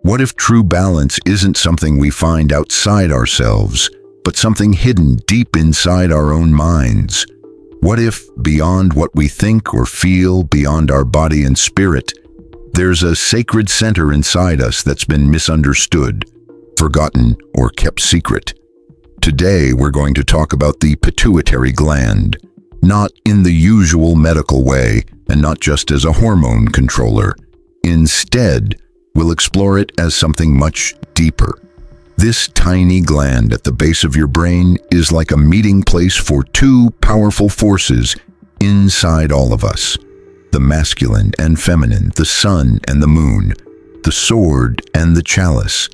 What if true balance isn't something we find outside ourselves, but something hidden deep inside our own minds? What if, beyond what we think or feel, beyond our body and spirit, there's a sacred center inside us that's been misunderstood, forgotten, or kept secret? Today, we're going to talk about the pituitary gland, not in the usual medical way and not just as a hormone controller. Instead, we'll explore it as something much deeper. This tiny gland at the base of your brain is like a meeting place for two powerful forces inside all of us: the masculine and feminine, the sun and the moon, the sword and the chalice.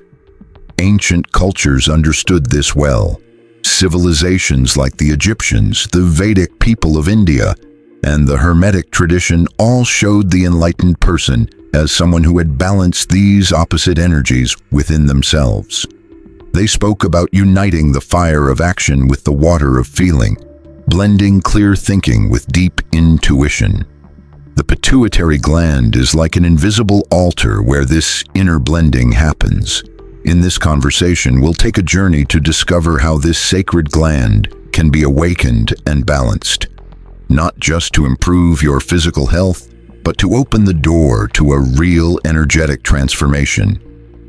Ancient cultures understood this well. Civilizations like the Egyptians, the Vedic people of India, and the Hermetic tradition all showed the enlightened person as someone who had balanced these opposite energies within themselves. They spoke about uniting the fire of action with the water of feeling, blending clear thinking with deep intuition. The pituitary gland is like an invisible altar where this inner blending happens. In this conversation, we'll take a journey to discover how this sacred gland can be awakened and balanced, not just to improve your physical health, but to open the door to a real energetic transformation.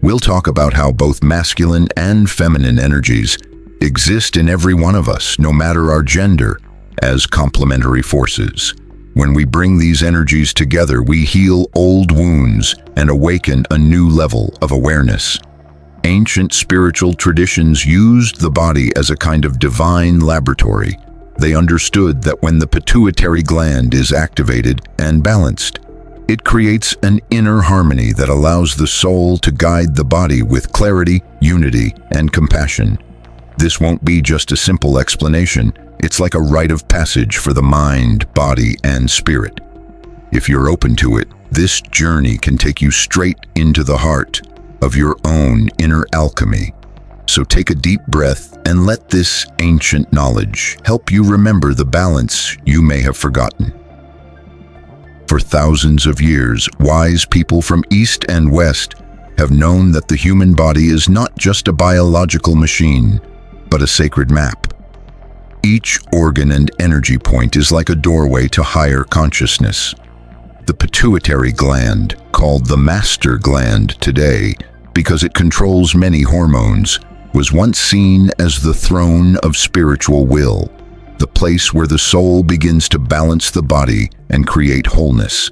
We'll talk about how both masculine and feminine energies exist in every one of us, no matter our gender, as complementary forces. When we bring these energies together, we heal old wounds and awaken a new level of awareness. Ancient spiritual traditions used the body as a kind of divine laboratory. They understood that when the pituitary gland is activated and balanced, it creates an inner harmony that allows the soul to guide the body with clarity, unity, and compassion. This won't be just a simple explanation. It's like a rite of passage for the mind, body, and spirit. If you're open to it, this journey can take you straight into the heart of your own inner alchemy. So take a deep breath and let this ancient knowledge help you remember the balance you may have forgotten. For thousands of years, wise people from East and West have known that the human body is not just a biological machine, but a sacred map. Each organ and energy point is like a doorway to higher consciousness. The pituitary gland, called the master gland today because it controls many hormones, was once seen as the throne of spiritual will, the place where the soul begins to balance the body and create wholeness.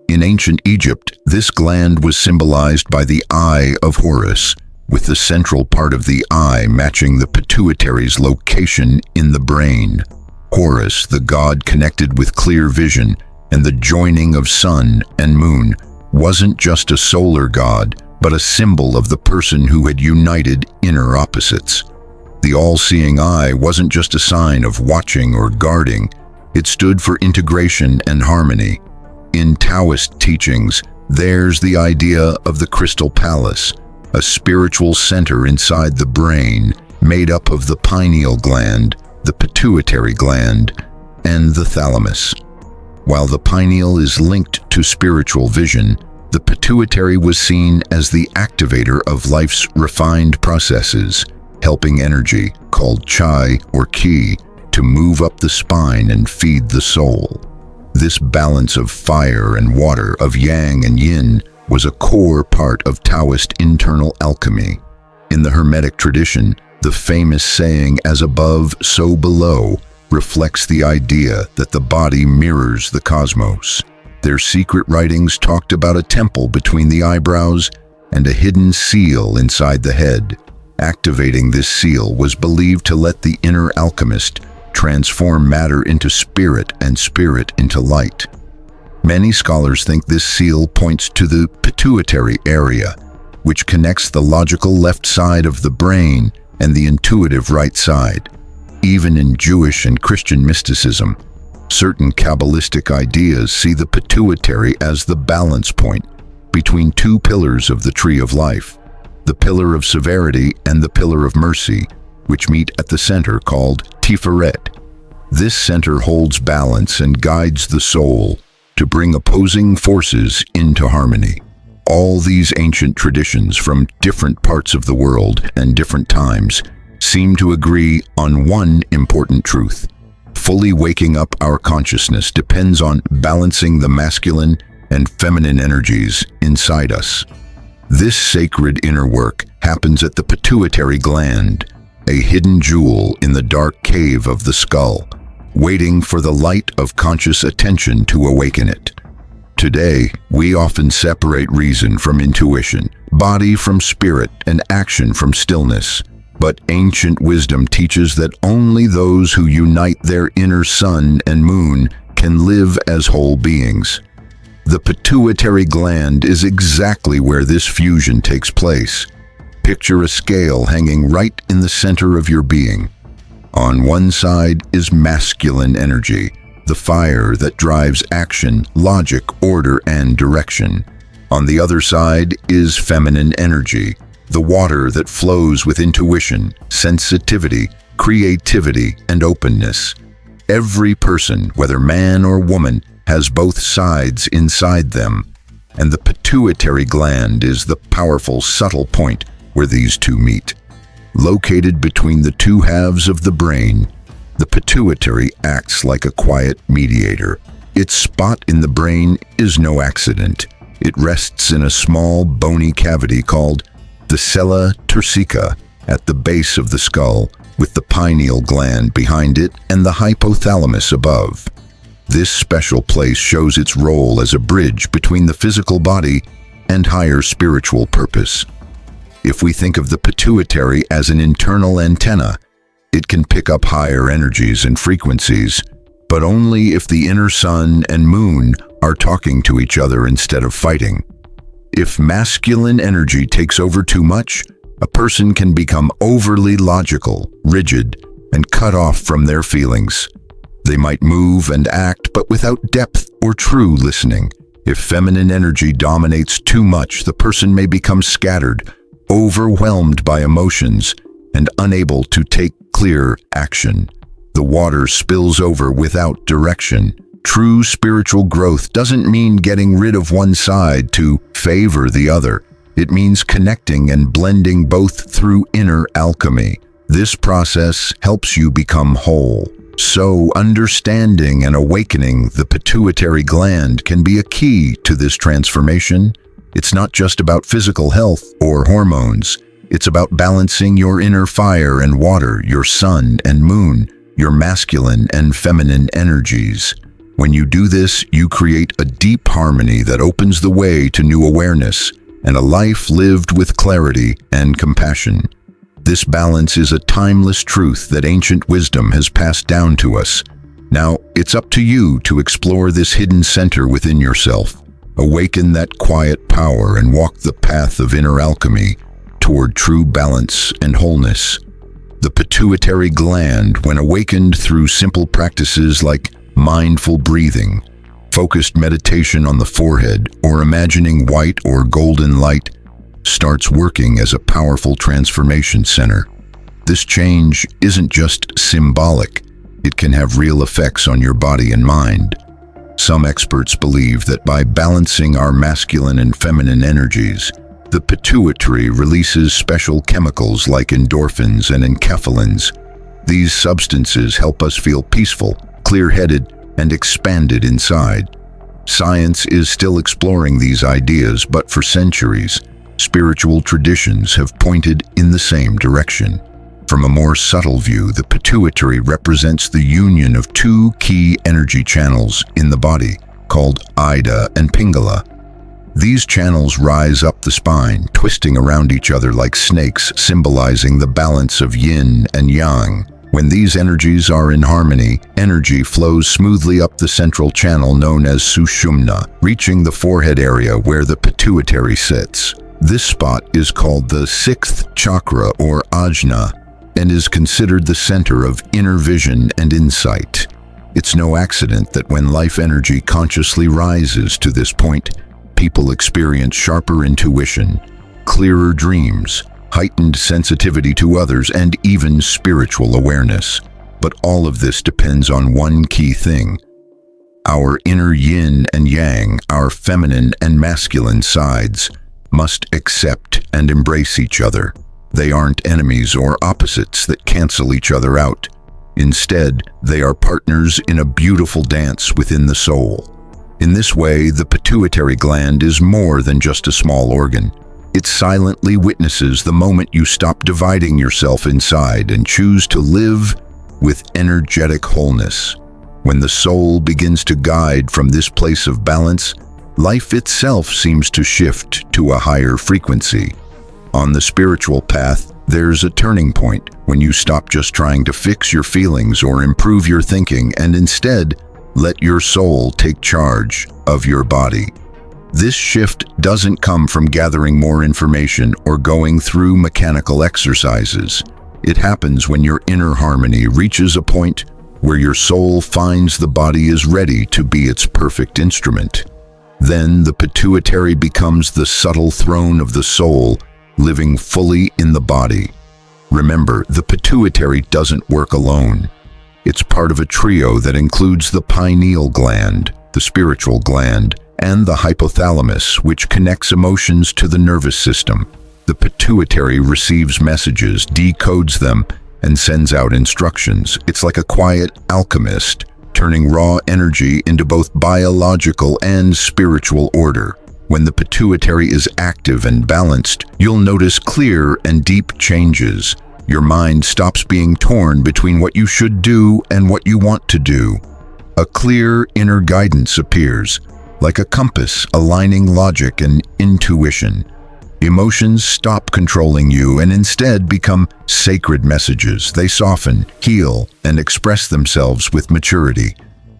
In ancient Egypt, this gland was symbolized by the eye of Horus, with the central part of the eye matching the pituitary's location in the brain. Horus, the god connected with clear vision and the joining of sun and moon, wasn't just a solar god, but a symbol of the person who had united inner opposites. The all-seeing eye wasn't just a sign of watching or guarding, it stood for integration and harmony. In Taoist teachings, there's the idea of the crystal palace, a spiritual center inside the brain made up of the pineal gland, the pituitary gland, and the thalamus. While the pineal is linked to spiritual vision, the pituitary was seen as the activator of life's refined processes, helping energy, called chai or qi, to move up the spine and feed the soul. This balance of fire and water, of yang and yin, was a core part of Taoist internal alchemy. In the Hermetic tradition, the famous saying, "as above, so below," reflects the idea that the body mirrors the cosmos. Their secret writings talked about a temple between the eyebrows and a hidden seal inside the head. Activating this seal was believed to let the inner alchemist transform matter into spirit and spirit into light. Many scholars think this seal points to the pituitary area, which connects the logical left side of the brain and the intuitive right side. Even in Jewish and Christian mysticism, certain Kabbalistic ideas see the pituitary as the balance point between two pillars of the tree of life, the pillar of severity and the pillar of mercy, which meet at the center called Tiferet. This center holds balance and guides the soul to bring opposing forces into harmony. All these ancient traditions from different parts of the world and different times seem to agree on one important truth. Fully waking up our consciousness depends on balancing the masculine and feminine energies inside us. This sacred inner work happens at the pituitary gland, a hidden jewel in the dark cave of the skull, waiting for the light of conscious attention to awaken it. Today, we often separate reason from intuition, body from spirit, and action from stillness. But ancient wisdom teaches that only those who unite their inner sun and moon can live as whole beings. The pituitary gland is exactly where this fusion takes place. Picture a scale hanging right in the center of your being. On one side is masculine energy, the fire that drives action, logic, order, and direction. On the other side is feminine energy, the water that flows with intuition, sensitivity, creativity, and openness. Every person, whether man or woman, has both sides inside them, and the pituitary gland is the powerful, subtle point where these two meet. Located between the two halves of the brain, the pituitary acts like a quiet mediator. Its spot in the brain is no accident. It rests in a small, bony cavity called the sella turcica at the base of the skull, with the pineal gland behind it and the hypothalamus above. This special place shows its role as a bridge between the physical body and higher spiritual purpose. If we think of the pituitary as an internal antenna, it can pick up higher energies and frequencies, but only if the inner sun and moon are talking to each other instead of fighting. If masculine energy takes over too much, a person can become overly logical, rigid, and cut off from their feelings. They might move and act, but without depth or true listening. If feminine energy dominates too much, the person may become scattered, overwhelmed by emotions, and unable to take clear action. The water spills over without direction. True spiritual growth doesn't mean getting rid of one side to favor the other. It means connecting and blending both through inner alchemy. This process helps you become whole. So, understanding and awakening the pituitary gland can be a key to this transformation. It's not just about physical health or hormones. It's about balancing your inner fire and water, your sun and moon, your masculine and feminine energies. When you do this, you create a deep harmony that opens the way to new awareness and a life lived with clarity and compassion. This balance is a timeless truth that ancient wisdom has passed down to us. Now, it's up to you to explore this hidden center within yourself. Awaken that quiet power and walk the path of inner alchemy toward true balance and wholeness. The pituitary gland, when awakened through simple practices like mindful breathing, focused meditation on the forehead, or imagining white or golden light, starts working as a powerful transformation center. This change isn't just symbolic, it can have real effects on your body and mind. Some experts believe that by balancing our masculine and feminine energies, the pituitary releases special chemicals like endorphins and enkephalins. These substances help us feel peaceful, clear-headed, and expanded inside. Science is still exploring these ideas, but for centuries, spiritual traditions have pointed in the same direction. From a more subtle view, the pituitary represents the union of two key energy channels in the body, called Ida and Pingala. These channels rise up the spine, twisting around each other like snakes, symbolizing the balance of yin and yang. When these energies are in harmony, energy flows smoothly up the central channel known as Sushumna, reaching the forehead area where the pituitary sits. This spot is called the sixth chakra or ajna and is considered the center of inner vision and insight. It's no accident that when life energy consciously rises to this point, people experience sharper intuition, clearer dreams, heightened sensitivity to others, and even spiritual awareness. But all of this depends on one key thing: our inner yin and yang, our feminine and masculine sides. must accept and embrace each other. They aren't enemies or opposites that cancel each other out. Instead, they are partners in a beautiful dance within the soul. In this way, the pituitary gland is more than just a small organ. It silently witnesses the moment you stop dividing yourself inside and choose to live with energetic wholeness. When the soul begins to guide from this place of balance, life itself seems to shift to a higher frequency. On the spiritual path, there's a turning point when you stop just trying to fix your feelings or improve your thinking and instead let your soul take charge of your body. This shift doesn't come from gathering more information or going through mechanical exercises. It happens when your inner harmony reaches a point where your soul finds the body is ready to be its perfect instrument. Then the pituitary becomes the subtle throne of the soul, living fully in the body. Remember, the pituitary doesn't work alone. It's part of a trio that includes the pineal gland, the spiritual gland, and the hypothalamus, which connects emotions to the nervous system. The pituitary receives messages, decodes them, and sends out instructions. It's like a quiet alchemist, turning raw energy into both biological and spiritual order. When the pituitary is active and balanced, you'll notice clear and deep changes. Your mind stops being torn between what you should do and what you want to do. A clear inner guidance appears, like a compass aligning logic and intuition. Emotions stop controlling you and instead become sacred messages. They soften, heal, and express themselves with maturity.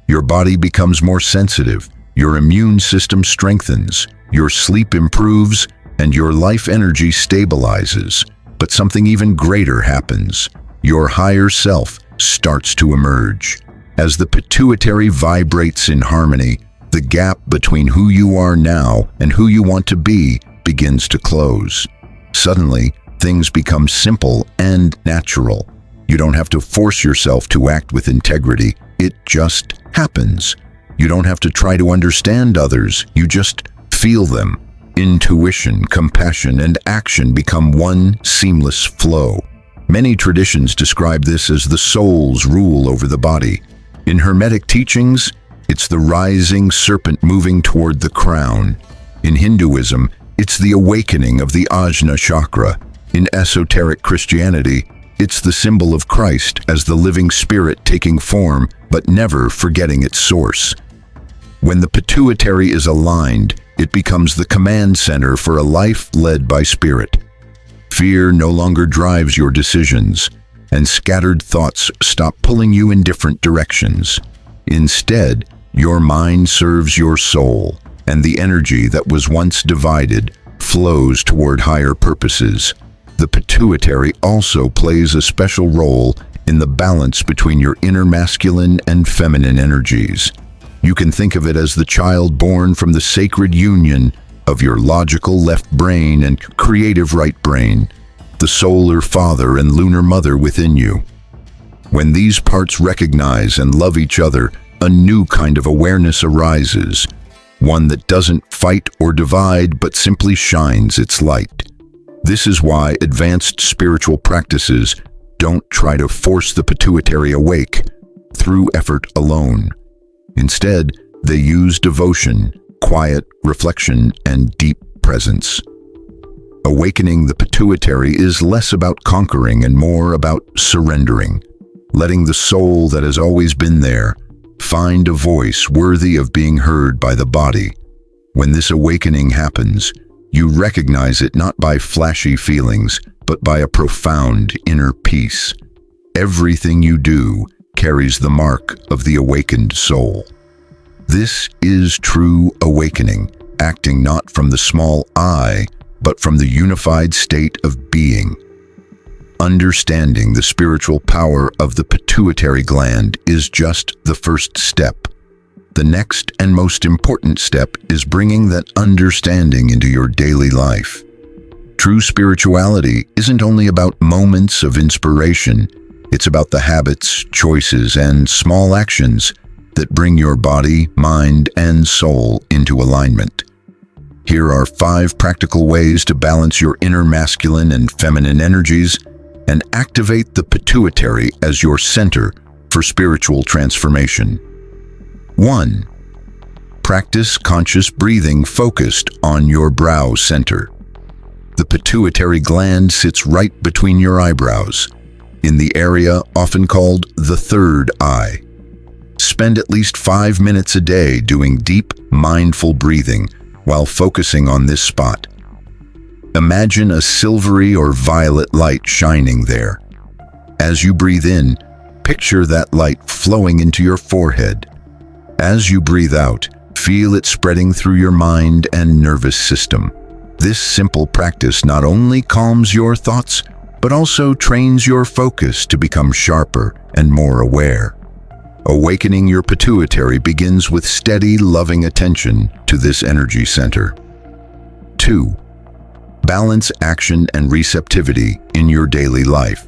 Your body becomes more sensitive, your immune system strengthens, your sleep improves, and your life energy stabilizes. But something even greater happens. Your higher self starts to emerge. As the pituitary vibrates in harmony, the gap between who you are now and who you want to be begins to close. Suddenly, things become simple and natural. You don't have to force yourself to act with integrity. It just happens. You don't have to try to understand others. You just feel them. Intuition, compassion, and action become one seamless flow. Many traditions describe this as the soul's rule over the body. In Hermetic teachings, it's the rising serpent moving toward the crown. In Hinduism, it's the awakening of the Ajna chakra. In esoteric Christianity, it's the symbol of Christ as the living spirit taking form but never forgetting its source. When the pituitary is aligned, it becomes the command center for a life led by spirit. Fear no longer drives your decisions, and scattered thoughts stop pulling you in different directions. Instead, your mind serves your soul, and the energy that was once divided flows toward higher purposes. The pituitary also plays a special role in the balance between your inner masculine and feminine energies. You can think of it as the child born from the sacred union of your logical left brain and creative right brain, the solar father and lunar mother within you. When these parts recognize and love each other, a new kind of awareness arises, one that doesn't fight or divide but simply shines its light. This is why advanced spiritual practices don't try to force the pituitary awake through effort alone. Instead, they use devotion, quiet reflection, and deep presence. Awakening the pituitary is less about conquering and more about surrendering, letting the soul that has always been there find a voice worthy of being heard by the body. When this awakening happens, you recognize it not by flashy feelings, but by a profound inner peace. Everything you do carries the mark of the awakened soul. This is true awakening, acting not from the small I, but from the unified state of being. Understanding the spiritual power of the pituitary gland is just the first step. The next and most important step is bringing that understanding into your daily life. True spirituality isn't only about moments of inspiration, it's about the habits, choices, and small actions that bring your body, mind, and soul into alignment. Here are 5 practical ways to balance your inner masculine and feminine energies and activate the pituitary as your center for spiritual transformation. 1. Practice conscious breathing focused on your brow center. The pituitary gland sits right between your eyebrows, in the area often called the third eye. Spend at least 5 minutes a day doing deep, mindful breathing while focusing on this spot. Imagine a silvery or violet light shining there. As you breathe in, picture that light flowing into your forehead. As you breathe out, feel it spreading through your mind and nervous system. This simple practice not only calms your thoughts, but also trains your focus to become sharper and more aware. Awakening your pituitary begins with steady, loving attention to this energy center. 2. Balance action and receptivity in your daily life.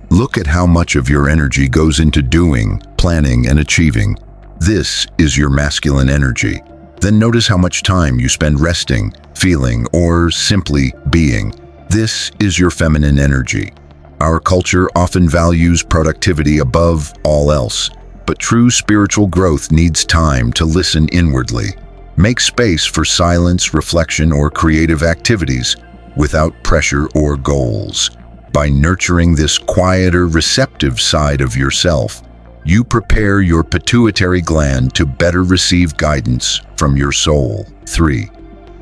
Look at how much of your energy goes into doing, planning, and achieving. This is your masculine energy. Then notice how much time you spend resting, feeling, or simply being. This is your feminine energy. Our culture often values productivity above all else, but true spiritual growth needs time to listen inwardly. Make space for silence, reflection, or creative activities without pressure or goals. By nurturing this quieter, receptive side of yourself, you prepare your pituitary gland to better receive guidance from your soul. 3.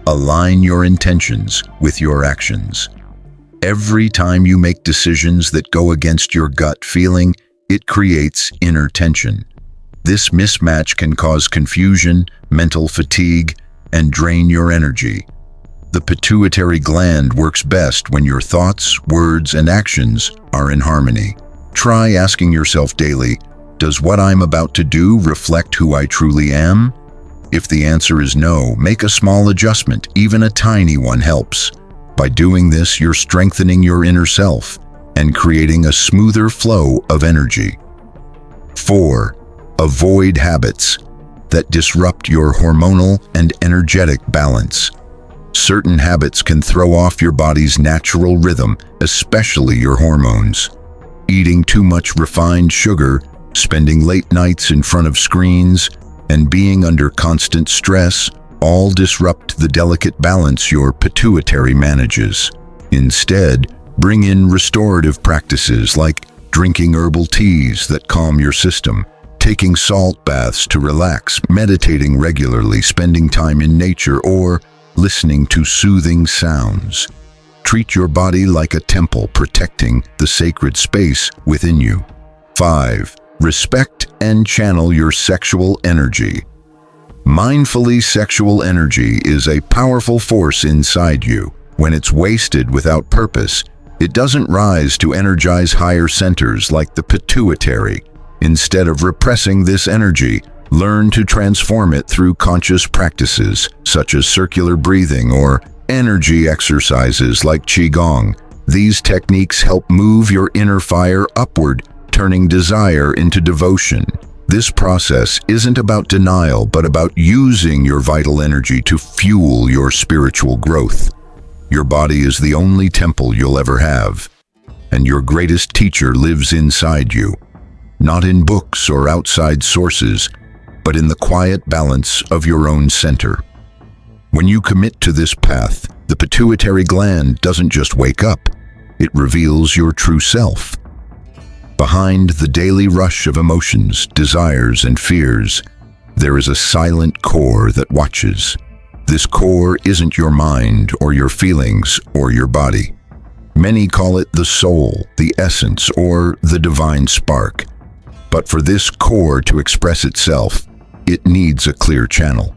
Align your intentions with your actions. Every time you make decisions that go against your gut feeling, it creates inner tension. This mismatch can cause confusion, mental fatigue, and drain your energy. The pituitary gland works best when your thoughts, words, and actions are in harmony. Try asking yourself daily, does what I'm about to do reflect who I truly am? If the answer is no, make a small adjustment, even a tiny one helps. By doing this, you're strengthening your inner self and creating a smoother flow of energy. 4. Avoid habits that disrupt your hormonal and energetic balance. Certain habits can throw off your body's natural rhythm, especially your hormones. Eating too much refined sugar, spending late nights in front of screens, and being under constant stress all disrupt the delicate balance your pituitary manages. Instead, bring in restorative practices like drinking herbal teas that calm your system, taking salt baths to relax, meditating regularly, spending time in nature, or listening to soothing sounds. Treat your body like a temple, protecting the sacred space within you. 5. Respect and channel your sexual energy. Mindfully sexual energy is a powerful force inside you. When it's wasted without purpose, it doesn't rise to energize higher centers like the pituitary. Instead of repressing this energy, learn to transform it through conscious practices such as circular breathing or energy exercises like Qigong. These techniques help move your inner fire upward, turning desire into devotion. This process isn't about denial, but about using your vital energy to fuel your spiritual growth. Your body is the only temple you'll ever have, and your greatest teacher lives inside you, not in books or outside sources, but in the quiet balance of your own center. When you commit to this path, the pituitary gland doesn't just wake up, it reveals your true self. Behind the daily rush of emotions, desires, and fears, there is a silent core that watches. This core isn't your mind or your feelings or your body. Many call it the soul, the essence, or the divine spark. But for this core to express itself, it needs a clear channel.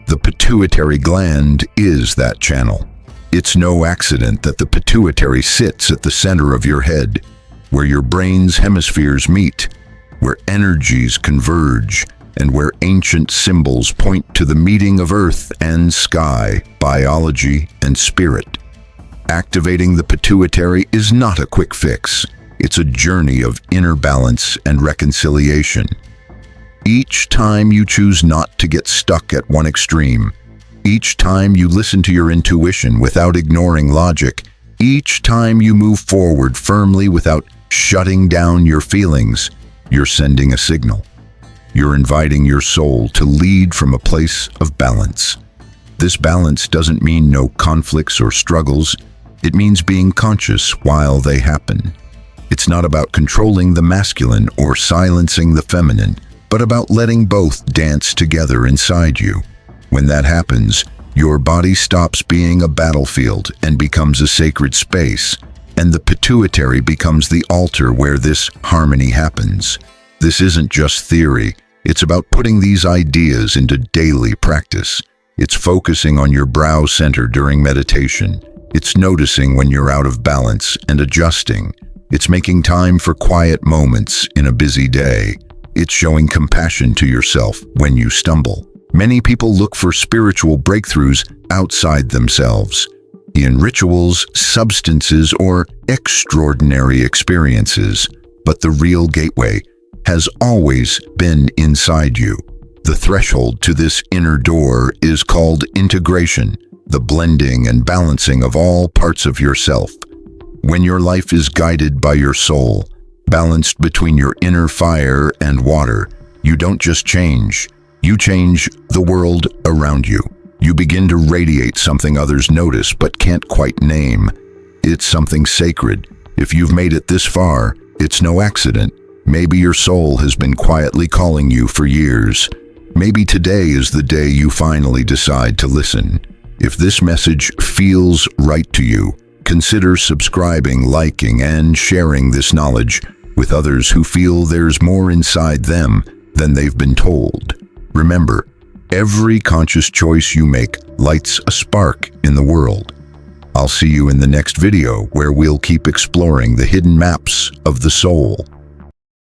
The pituitary gland is that channel. It's no accident that the pituitary sits at the center of your head, where your brain's hemispheres meet, where energies converge, and where ancient symbols point to the meeting of earth and sky, biology and spirit. Activating the pituitary is not a quick fix. It's a journey of inner balance and reconciliation. Each time you choose not to get stuck at one extreme, Each time you listen to your intuition without ignoring logic, each time you move forward firmly without shutting down your feelings, you're sending a signal. You're inviting your soul to lead from a place of balance. This balance doesn't mean no conflicts or struggles. It means being conscious while they happen. It's not about controlling the masculine or silencing the feminine, but about letting both dance together inside you. When that happens, your body stops being a battlefield and becomes a sacred space, and the pituitary becomes the altar where this harmony happens. This isn't just theory. It's about putting these ideas into daily practice. It's focusing on your brow center during meditation. It's noticing when you're out of balance and adjusting. It's making time for quiet moments in a busy day. It's showing compassion to yourself when you stumble. Many people look for spiritual breakthroughs outside themselves, in rituals, substances, or extraordinary experiences. But the real gateway has always been inside you. The threshold to this inner door is called integration, the blending and balancing of all parts of yourself. When your life is guided by your soul, balanced between your inner fire and water, you don't just change, you change the world around you. You begin to radiate something others notice but can't quite name. It's something sacred. If you've made it this far, it's no accident. Maybe your soul has been quietly calling you for years. Maybe today is the day you finally decide to listen. If this message feels right to you, consider subscribing, liking, and sharing this knowledge with others who feel there's more inside them than they've been told. Remember, every conscious choice you make lights a spark in the world. I'll see you in the next video where we'll keep exploring the hidden maps of the soul.